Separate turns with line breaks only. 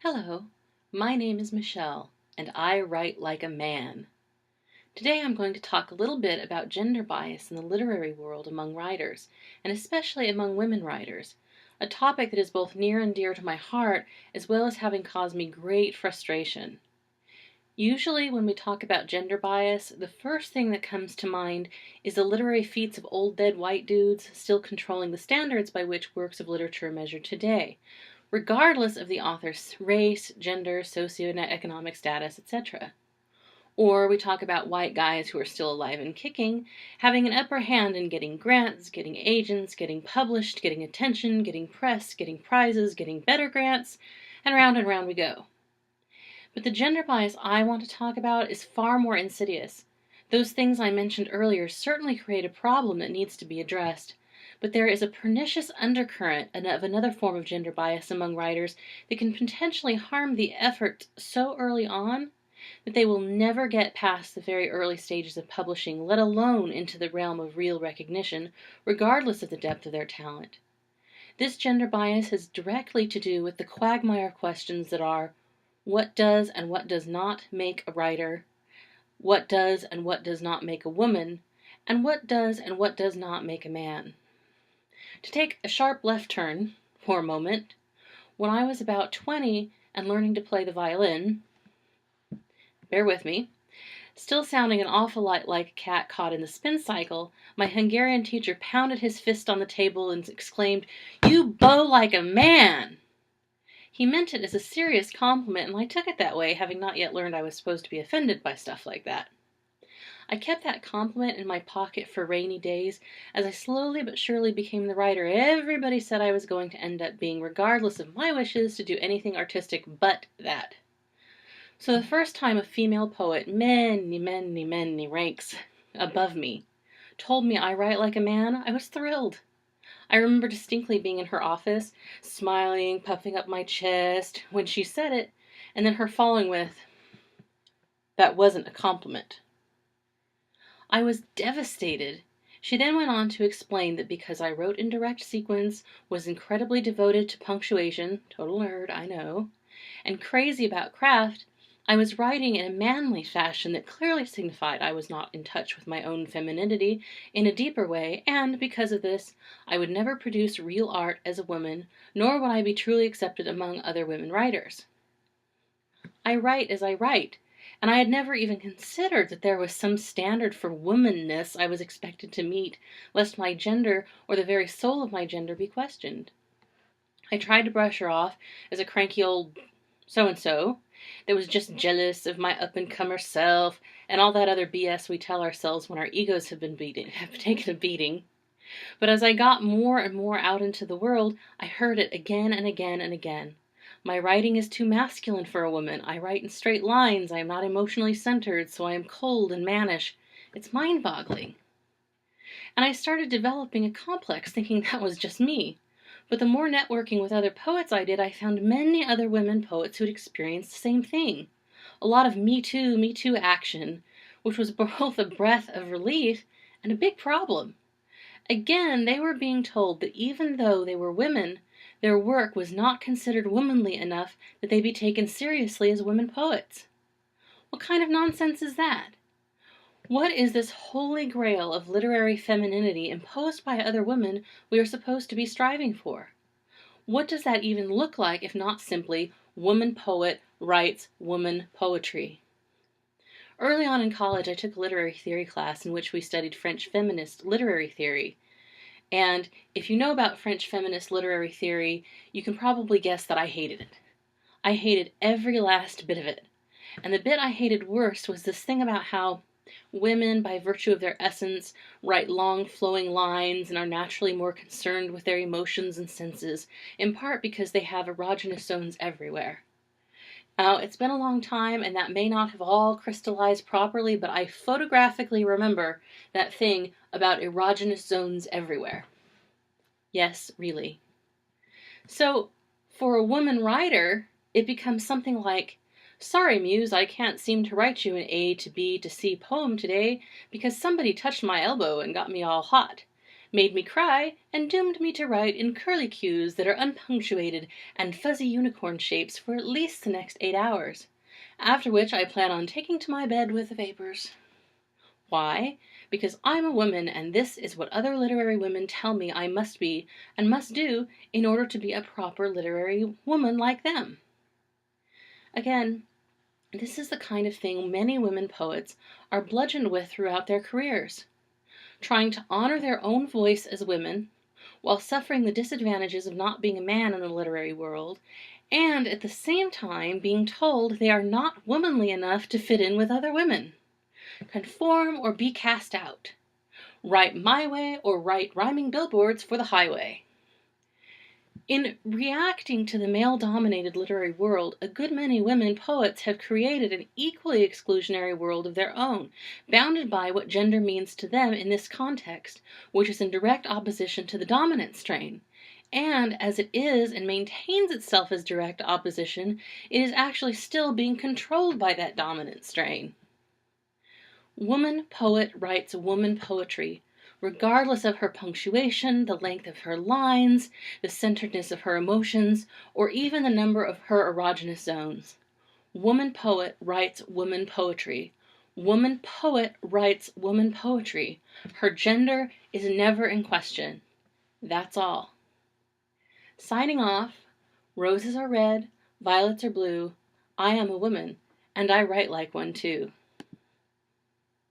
Hello, my name is Michelle, and I write like a man. Today I'm going to talk a little bit about gender bias in the literary world among writers, and especially among women writers, a topic that is both near and dear to my heart, as well as having caused me great frustration. Usually when we talk about gender bias, the first thing that comes to mind is the literary feats of old dead white dudes still controlling the standards by which works of literature are measured today, regardless of the author's race, gender, socioeconomic status, etc. Or we talk about white guys who are still alive and kicking, having an upper hand in getting grants, getting agents, getting published, getting attention, getting press, getting prizes, getting better grants, and round we go. But the gender bias I want to talk about is far more insidious. Those things I mentioned earlier certainly create a problem that needs to be addressed, but there is a pernicious undercurrent of another form of gender bias among writers that can potentially harm the effort so early on that they will never get past the very early stages of publishing, let alone into the realm of real recognition, regardless of the depth of their talent. This gender bias has directly to do with the quagmire questions that are: what does and what does not make a writer? What does and what does not make a woman? And what does and what does not make a man? To take a sharp left turn for a moment, when I was about 20 and learning to play the violin, bear with me, still sounding an awful lot like a cat caught in the spin cycle, my Hungarian teacher pounded his fist on the table and exclaimed, "You bow like a man!" He meant it as a serious compliment, and I took it that way, having not yet learned I was supposed to be offended by stuff like that. I kept that compliment in my pocket for rainy days as I slowly but surely became the writer everybody said I was going to end up being, regardless of my wishes to do anything artistic but that. So the first time a female poet, many ranks above me, told me I write like a man, I was thrilled. I remember distinctly being in her office, smiling, puffing up my chest when she said it, and then her following with, "That wasn't a compliment." I was devastated. She then went on to explain that because I wrote in direct sequence, was incredibly devoted to punctuation, total nerd, I know, and crazy about craft, I was writing in a manly fashion that clearly signified I was not in touch with my own femininity in a deeper way, and because of this, I would never produce real art as a woman, nor would I be truly accepted among other women writers. I write as I write, and I had never even considered that there was some standard for womanness I was expected to meet, lest my gender or the very soul of my gender be questioned. I tried to brush her off as a cranky old so-and-so that was just jealous of my up-and-comer self and all that other BS we tell ourselves when our egos have taken a beating. But as I got more and more out into the world, I heard it again and again and again. My writing is too masculine for a woman. I write in straight lines. I am not emotionally centered, so I am cold and mannish. It's mind-boggling. And I started developing a complex, thinking that was just me. But the more networking with other poets I did, I found many other women poets who had experienced the same thing. A lot of Me Too action, which was both a breath of relief and a big problem. Again, they were being told that even though they were women, their work was not considered womanly enough that they be taken seriously as women poets. What kind of nonsense is that? What is this holy grail of literary femininity imposed by other women we are supposed to be striving for? What does that even look like if not simply woman poet writes woman poetry? Early on in college, I took a literary theory class in which we studied French feminist literary theory. And if you know about French feminist literary theory, you can probably guess that I hated it. I hated every last bit of it. And the bit I hated worst was this thing about how women, by virtue of their essence, write long flowing lines and are naturally more concerned with their emotions and senses, in part because they have erogenous zones everywhere. Now, it's been a long time, and that may not have all crystallized properly, but I photographically remember that thing about erogenous zones everywhere. Yes, really. So, for a woman writer, it becomes something like, "Sorry, Muse, I can't seem to write you an A to B to C poem today because somebody touched my elbow and got me all hot. made me cry, and doomed me to write in curlicues that are unpunctuated and fuzzy unicorn shapes for at least the next 8 hours, after which I plan on taking to my bed with the vapors. Why? Because I'm a woman, and this is what other literary women tell me I must be and must do in order to be a proper literary woman like them. Again, this is the kind of thing many women poets are bludgeoned with throughout their careers, trying to honor their own voice as women, while suffering the disadvantages of not being a man in the literary world, and at the same time being told they are not womanly enough to fit in with other women. Conform or be cast out. Write my way or write rhyming billboards for the highway. In reacting to the male-dominated literary world, a good many women poets have created an equally exclusionary world of their own, bounded by what gender means to them in this context, which is in direct opposition to the dominant strain. And as it is and maintains itself as direct opposition, it is actually still being controlled by that dominant strain. Woman poet writes woman poetry, regardless of her punctuation, the length of her lines, the centeredness of her emotions, or even the number of her erogenous zones. Woman poet writes woman poetry. Woman poet writes woman poetry. Her gender is never in question. That's all. Signing off, roses are red, violets are blue. I am a woman, and I write like one too.